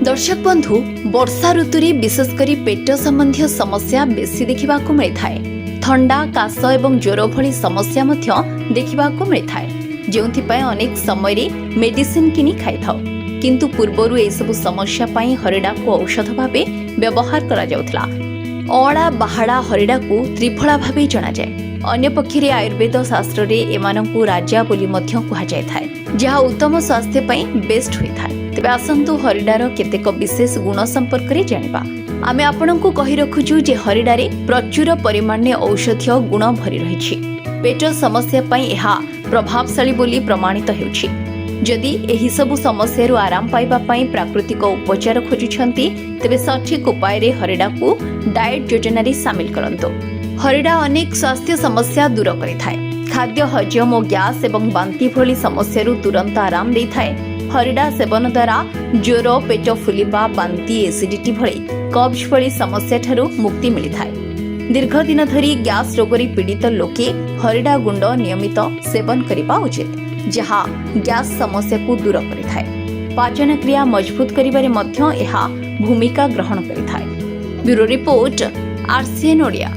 दर्शक बंधु वर्षा ऋतु रे विशेषकर पेट संबंधी समस्या बेसी देखा मिलता है। ठंडा काश एवं ज्वर भली समस्या देखा मिलता है, जो अनेक समय मेडिसिन किनी खाई था, किंतु पूर्वर एसबू समस्या हरिड़ा को औषध भाव व्यवहार करा जाउथला। अळा बाहाड़ा हरिड़ा को त्रिफला भाव जना जाए। अन्य पक्षी आयुर्वेद शास्त्र रे एमानंकु राजा बोली मध्य कुहा जाय थाए, जहा उत्तम स्वास्थ्य पई बेस्ट होई थाए। तेबे आसंतु हरिडार केतेक विशेष गुण संपर्क रे जानिबा। आमे आपनंकु कहि रखुछु जे हरिडारे प्रचुर परिमाण में औषधीय गुण भरी रहिछि। पेट समस्या पई एहा प्रभावशाली बोली प्रमाणित हेउछि। जदि एही सबु समस्या रु आराम पाइबा पई प्राकृतिक उपचार खोजुछंती, तेबे सठिक उपाय रे हरिडा को डाइट योजना रे शामिल करंतो। हरिडा अनेक स्वास्थ्य समस्या दूर करिथाए। खाद्य हजम और गैस एवं बांति भली समस्या रु तुरंत आराम देइथाए। हरिडा सेवन द्वारा ज्वर, पेट फुलिबा, बांति, एसिडिटी भली कब्ज भली समस्या ठारू मुक्ति मिलिथाए। दीर्घ दिन धरी गैस रोगरी पीड़ित लोके हरिडा गुंड नियमित सेवन करबा उचित, जहा गैस समस्या को दूर करिथाए। पाचन क्रिया मजबूत करिबारे मध्य एहा भूमिका ग्रहण करिथाए। Bureau report, RCN Odia.